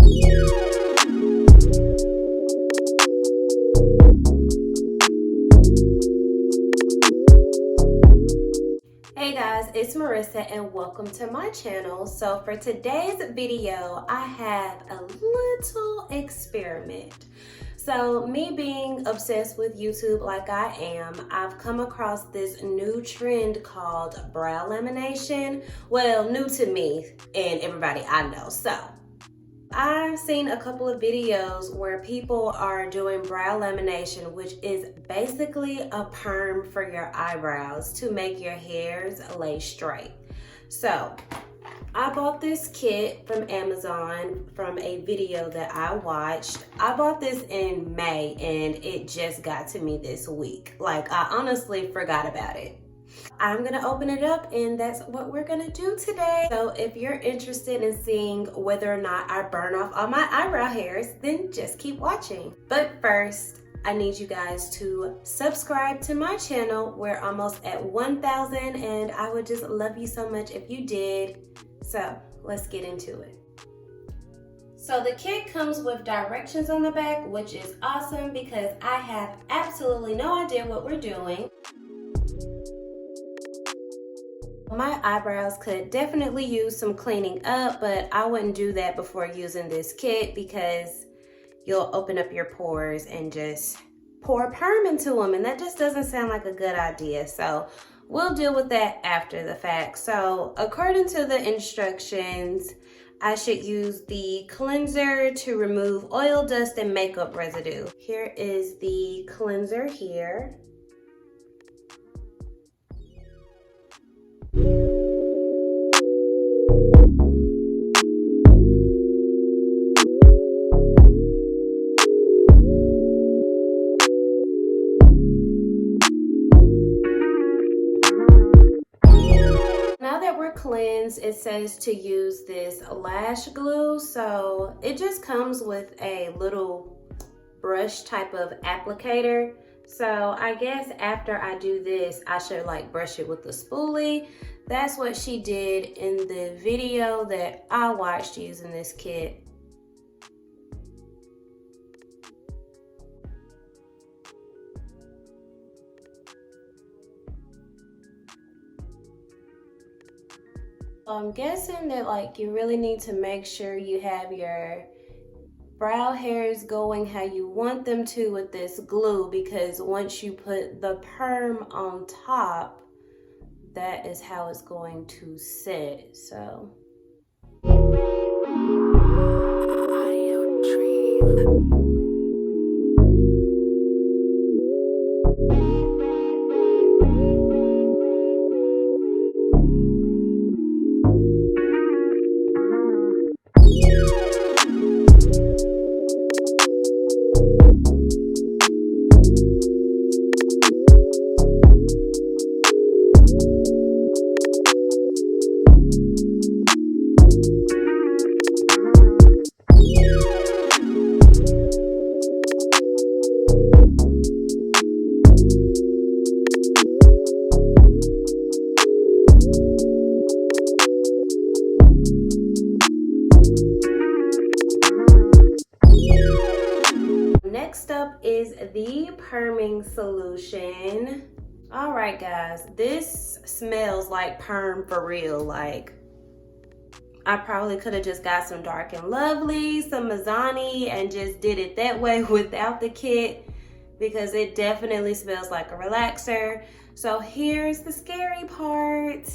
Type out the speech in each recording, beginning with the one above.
Hey guys, it's Marissa and welcome to my channel. So for today's video, I have a little experiment. So me being obsessed with YouTube like I am, I've come across this new trend called brow lamination. Well, new to me and everybody I know. So I've seen a couple of videos where people are doing brow lamination, which is basically a perm for your eyebrows to make your hairs lay straight. So I bought this kit from Amazon from a video that I watched. I bought this in May and it just got to me this week. Like, I honestly forgot about it. I'm gonna open it up and that's what we're gonna do today. So if you're interested in seeing whether or not I burn off all my eyebrow hairs, then just keep watching. But first, I need you guys to subscribe to my channel. We're almost at 1,000 and I would just love you so much if you did. So let's get into it. So the kit comes with directions on the back, which is awesome because I have absolutely no idea what we're doing. My eyebrows could definitely use some cleaning up, but I wouldn't do that before using this kit because you'll open up your pores and just pour perm into them, and that just doesn't sound like a good idea. So we'll deal with that after the fact. So according to the instructions, I should use the cleanser to remove oil, dust, and makeup residue. Here is the cleanser here. Now that we're cleansed, it says to use this lash glue. So it just comes with a little brush type of applicator. So I guess after I do this, I should like brush it with the spoolie. That's what she did in the video that I watched using this kit. I'm guessing that like you really need to make sure you have your brow hairs going how you want them to with this glue, because once you put the perm on top, that is how it's going to sit. So next up is the perming solution. All right guys, this smells like perm for real. Like, I probably could have just got some Dark and Lovely, some Mizani, and just did it that way without the kit, because it definitely smells like a relaxer. So here's the scary part.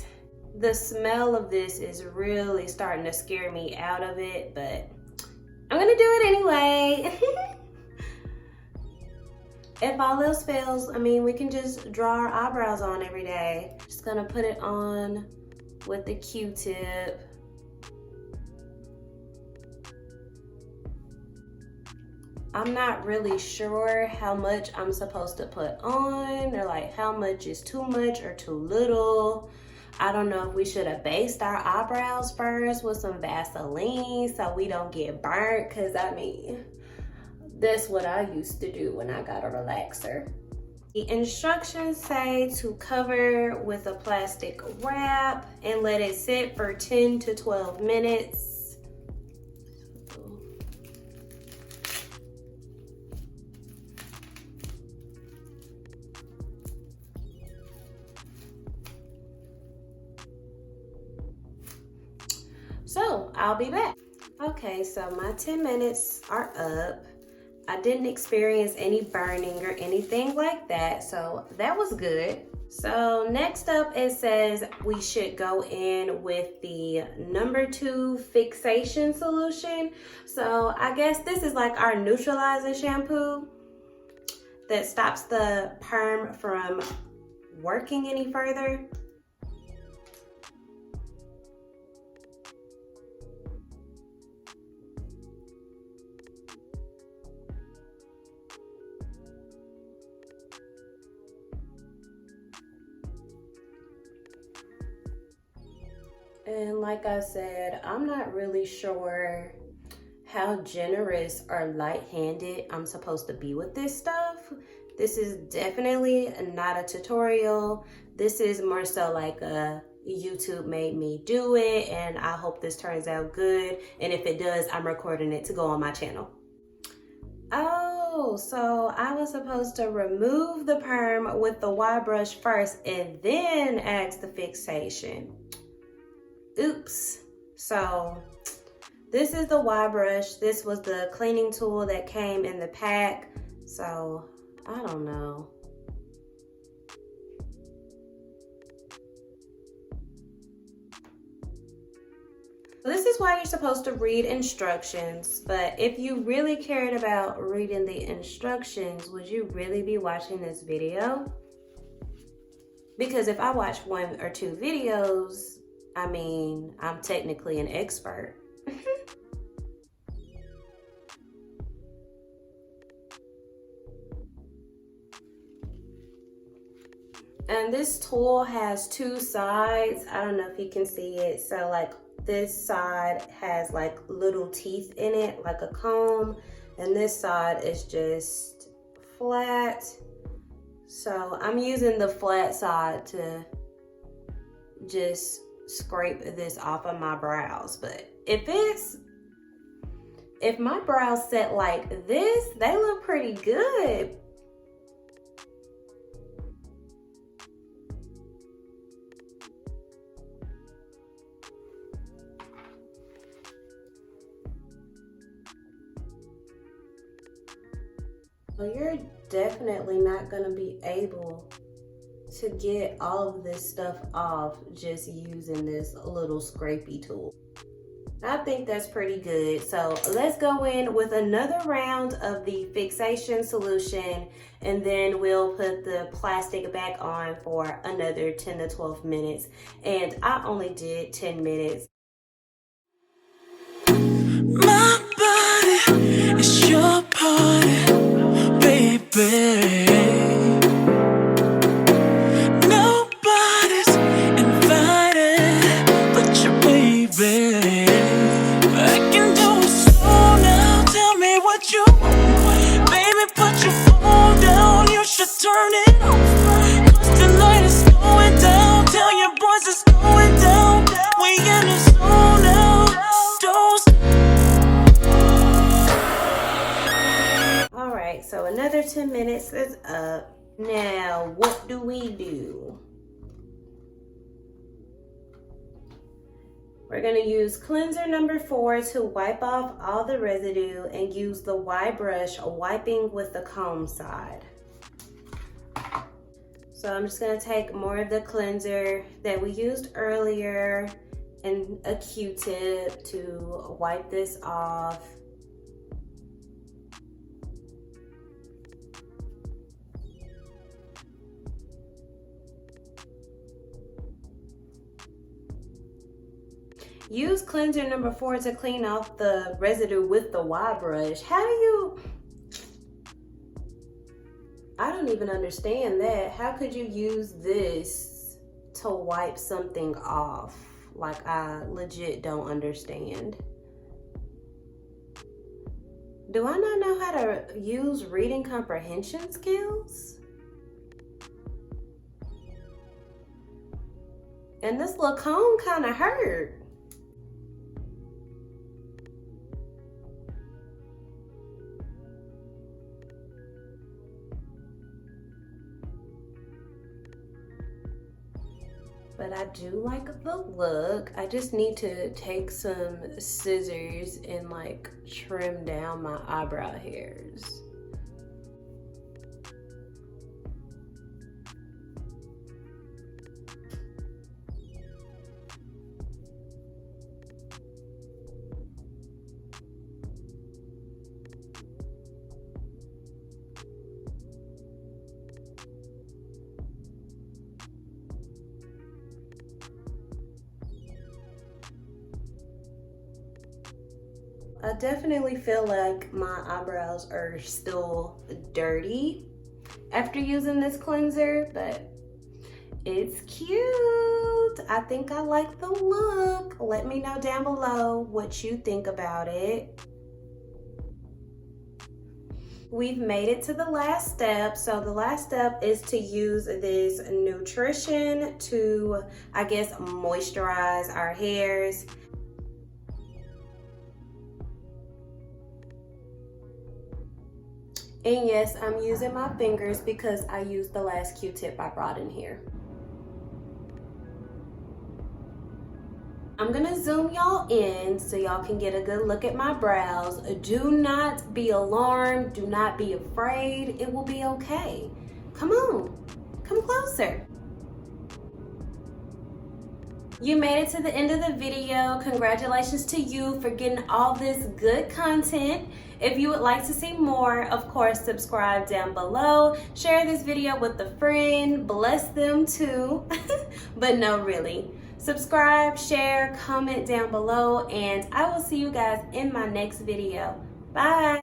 The smell of this is really starting to scare me out of it, but I'm gonna do it anyway. If all else fails, I mean, we can just draw our eyebrows on every day. Just gonna put it on with the Q-tip. I'm not really sure how much I'm supposed to put on, or like how much is too much or too little. I don't know if we should have based our eyebrows first with some Vaseline so we don't get burnt, because I mean, that's what I used to do when I got a relaxer. The instructions say to cover with a plastic wrap and let it sit for 10 to 12 minutes. I'll be back. Okay, so my 10 minutes are up. I didn't experience any burning or anything like that, so that was good. So next up, it says we should go in with the number 2 fixation solution. So I guess this is like our neutralizing shampoo that stops the perm from working any further. And like I said, I'm not really sure how generous or light-handed I'm supposed to be with this stuff. This is definitely not a tutorial. This is more so like a YouTube made me do it, and I hope this turns out good. And if it does, I'm recording it to go on my channel. Oh, so I was supposed to remove the perm with the Y brush first and then add the fixation. Oops. So this is the Y brush. This was the cleaning tool that came in the pack. So I don't know. This is why you're supposed to read instructions, but if you really cared about reading the instructions, would you really be watching this video? Because if I watch 1 or 2 videos, I mean, I'm technically an expert. And this tool has 2 sides. I don't know if you can see it. So like this side has like little teeth in it, like a comb. And this side is just flat. So I'm using the flat side to just scrape this off of my brows. But if my brows set like this, they look pretty good. So you're definitely not gonna be able to get all of this stuff off just using this little scrapey tool. I think that's pretty good. So let's go in with another round of the fixation solution, and then we'll put the plastic back on for another 10 to 12 minutes. And I only did 10 minutes. My body is your party, baby. Nobody's invited but your baby. I can do it slow now. Tell me what you want. Baby, put your phone down. You should turn it off. 'Cause tonight is going down. Tell your boys it's going down. We in the zone now. Don't stop. Alright, so another 10 minutes is up. Now, what do we do? We're going to use cleanser number 4 to wipe off all the residue and use the Y brush wiping with the comb side. So I'm just going to take more of the cleanser that we used earlier and a Q-tip to wipe this off. Use cleanser number 4 to clean off the residue with the Y brush. How do you... I don't even understand that. How could you use this to wipe something off? Like, I legit don't understand. Do I not know how to use reading comprehension skills? And this little comb kind of hurt. but I do like the look. I just need to take some scissors and like trim down my eyebrow hairs. I definitely feel like my eyebrows are still dirty after using this cleanser, but it's cute. I think I like the look. Let me know down below what you think about it. We've made it to the last step. So the last step is to use this nutrition to, I guess, moisturize our hairs. And yes, I'm using my fingers because I used the last Q-tip I brought in here. I'm gonna zoom y'all in so y'all can get a good look at my brows. Do not be alarmed, do not be afraid, it will be okay. Come on, come closer. You made it to the end of the video. Congratulations to you for getting all this good content. If you would like to see more, of course, subscribe down below. Share this video with a friend. Bless them too. But no, really. Subscribe, share, comment down below, and I will see you guys in my next video. Bye.